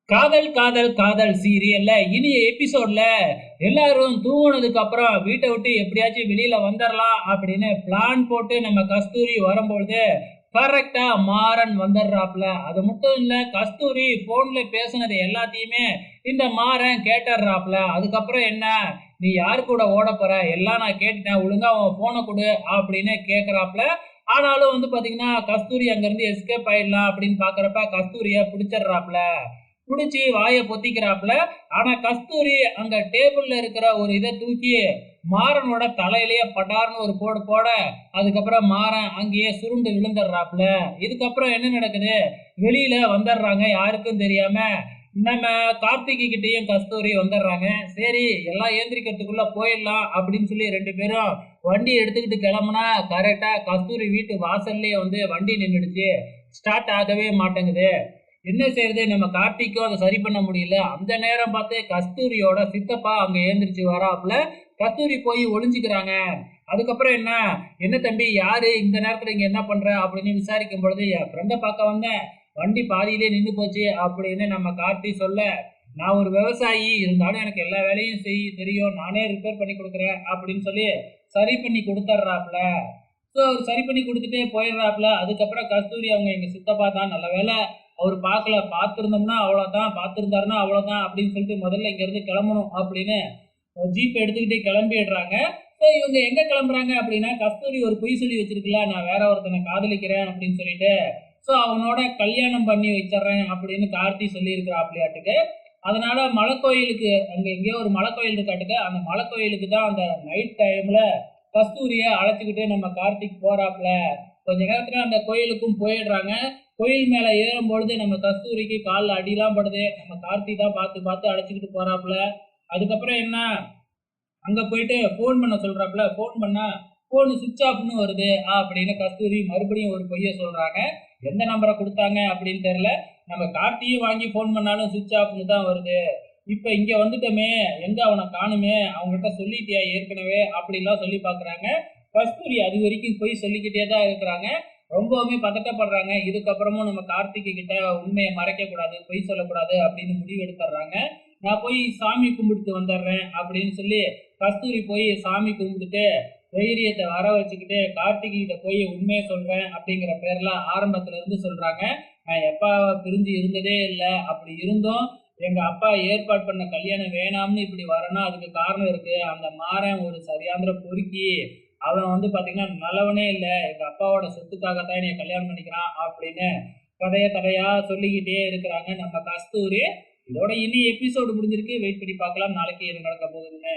காதல் காதல் காதல் சீரியல்ல இனிய எபிசோட்ல எல்லாரும் தூங்குனதுக்கு அப்புறம் வீட்டை விட்டு எப்படியாச்சும் வெளியில வந்துடலாம் அப்படின்னு பிளான் போட்டு நம்ம கஸ்தூரி வரும்பொழுது கரெக்டா மாறன் வந்துடுறாப்ல. அது மட்டும் இல்ல, கஸ்தூரி போன்ல பேசுனது எல்லாத்தையுமே இந்த மாறன் கேட்டுடுறாப்ல. அதுக்கப்புறம் என்ன, நீ யாரு கூட ஓட போற, எல்லாம் நான் கேட்டுட்டேன், ஒழுங்கா உன் போனை கொடு அப்படின்னு கேக்குறாப்ல. ஆனாலும் பாத்தீங்கன்னா கஸ்தூரி அங்கிருந்து எஸ்கேப் ஆயிடலாம் அப்படின்னு பாக்குறப்ப கஸ்தூரிய பிடிச்சிடுறாப்ல. புடிச்சு வாயை பொத்திக்கிறாப்புல. ஆனா கஸ்தூரி அங்க டேபிள்ல இருக்கிற ஒரு இதை தூக்கி மாறனோட தலையிலேயே படார்னு ஒரு போடு போட, அதுக்கப்புறம் மாறன் அங்கேயே சுருண்டு விழுந்துடுறாப்புல. இதுக்கப்புறம் என்ன நடக்குது, வெளியில வந்துடுறாங்க யாருக்கும் தெரியாம. நம்ம கார்த்திகை கிட்டயும் கஸ்தூரி வந்துடுறாங்க. சரி, எல்லாம் ஏந்திரிக்கிறதுக்குள்ள போயிடலாம் அப்படின்னு சொல்லி ரெண்டு பேரும் வண்டி எடுத்துக்கிட்டு கிளம்புனா கரெக்டா கஸ்தூரி வீட்டு வாசல்லையே வண்டி நின்றுடுச்சு. ஸ்டார்ட் ஆகவே மாட்டேங்குது. என்ன செய்யறது, நம்ம கார்த்திக்கும் அதை சரி பண்ண முடியல. அந்த நேரம் பார்த்து கஸ்தூரியோட சித்தப்பா அங்க எழுந்திரிச்சு வராப்புல. கஸ்தூரி போய் ஒளிஞ்சுக்கிறாங்க. அதுக்கப்புறம் என்ன, என்ன தம்பி யாரு இந்த நேரத்துல இங்க என்ன பண்ற அப்படின்னு விசாரிக்கும் பொழுது, என் ஃப்ரெண்டை பார்க்க வந்தேன், வண்டி பாதியிலே நின்று போச்சு அப்படின்னு நம்ம கார்த்தி சொல்ல, நான் ஒரு விவசாயி இருந்தாலும் எனக்கு எல்லா வேலையும் தெரியும், நானே ரிப்பேர் பண்ணி கொடுக்குறேன் அப்படின்னு சொல்லி சரி பண்ணி கொடுத்துட்றாப்புல. ஸோ சரி பண்ணி கொடுத்துட்டே போயிடுறாப்புல. அதுக்கப்புறம் கஸ்தூரி அவங்க எங்க சித்தப்பா தான், நல்ல வேலை அவர் பார்க்கல, பார்த்துருந்தோம்னா அவ்வளோதான், பார்த்துருந்தாருன்னா அவ்வளோதான் அப்படின்னு சொல்லிட்டு முதல்ல இங்கேருந்து கிளம்பணும் அப்படின்னு ஜீப் எடுத்துக்கிட்டு கிளம்பிடுறாங்க. ஸோ இவங்க எங்க கிளம்புறாங்க அப்படின்னா, கஸ்தூரி ஒரு பொய் சொல்லி வச்சிருக்கல, நான் வேற ஒருத்தனை காதலிக்கிறேன் அப்படின்னு சொல்லிட்டு, ஸோ அவனோட கல்யாணம் பண்ணி வச்சிடறேன் அப்படின்னு கார்த்தி சொல்லியிருக்கிறாப்லையாட்டுக்கு. அதனால மலைக்கோயிலுக்கு அங்க எங்கேயோ ஒரு மலைக்கோயில் இருக்காட்டுக்கு, அந்த மலைக்கோயிலுக்கு தான் அந்த நைட் டைம்ல கஸ்தூரிய அழைச்சிக்கிட்டு நம்ம கார்த்திக் போறாப்ல. கொஞ்ச நேரத்துல அந்த கோயிலுக்கும் போயிடுறாங்க. கோயில் மேல ஏறும் பொழுது நம்ம கஸ்தூரிக்கு காலில் அடிலாம் படுது. நம்ம கார்த்தி தான் பார்த்து பார்த்து அழைச்சிக்கிட்டு போறாப்புல. அதுக்கப்புறம் என்ன, அங்க போயிட்டு போன் பண்ண சொல்றாப்புல. போன் பண்ணா போன் சுவிட்ச் ஆஃப்னு வருது அப்படின்னு கஸ்தூரி மறுபடியும் ஒரு பொய்ய சொல்றாங்க. எந்த நம்பரை கொடுத்தாங்க அப்படின்னு தெரியல. நம்ம கார்த்தியும் வாங்கி போன் பண்ணாலும் சுவிட்ச் ஆஃப்னு தான் வருது. இப்ப இங்க வந்துட்டோமே, எங்க அவனை காணுமே, அவங்ககிட்ட சொல்லிட்டியா ஏற்கனவே அப்படிலாம் சொல்லி பாக்குறாங்க. கஸ்தூரி அது வரைக்கும் போய் சொல்லிக்கிட்டே தான் இருக்கிறாங்க. ரொம்பவுமே பதட்டப்படுறாங்க. இதுக்கப்புறமும் நம்ம கார்த்திகை கிட்ட உண்மையை மறைக்க கூடாது, பொய் சொல்லக்கூடாது அப்படின்னு முடிவு எடுத்துடுறாங்க. நான் போய் சாமி கும்பிட்டு வந்துடுறேன் அப்படின்னு சொல்லி கஸ்தூரி போய் சாமி கும்பிட்டுட்டு தைரியத்தை வர வச்சுக்கிட்டு கார்த்திகை கிட்ட போய் உண்மையை சொல்றேன் அப்படிங்கிற பேர்ல ஆரம்பத்துல இருந்து சொல்றாங்க. நான் எப்பா பிரிஞ்சு இருந்ததே இல்லை, அப்படி இருந்தும் எங்க அப்பா ஏற்பாடு பண்ண கல்யாணம் வேணாம்னு இப்படி வரணும், அதுக்கு காரணம் இருக்கு. அந்த மாறன் ஒரு சரியாந்திர பொறுக்கி, அவன் பாத்தீங்கன்னா நல்லவனே இல்லை, எங்க அப்பாவோட சொத்துக்காகத்தான் என்னை கல்யாணம் பண்ணிக்கிறான் அப்படின்னு கதையா சொல்லிக்கிட்டே இருக்கிறாங்க நம்ம கஸ்தூரி. இதோட இனி எபிசோடு முடிஞ்சிருக்கு. வெயிட் பண்ணி பார்க்கலாம் நாளைக்கு என்ன நடக்க போகுதுன்னு.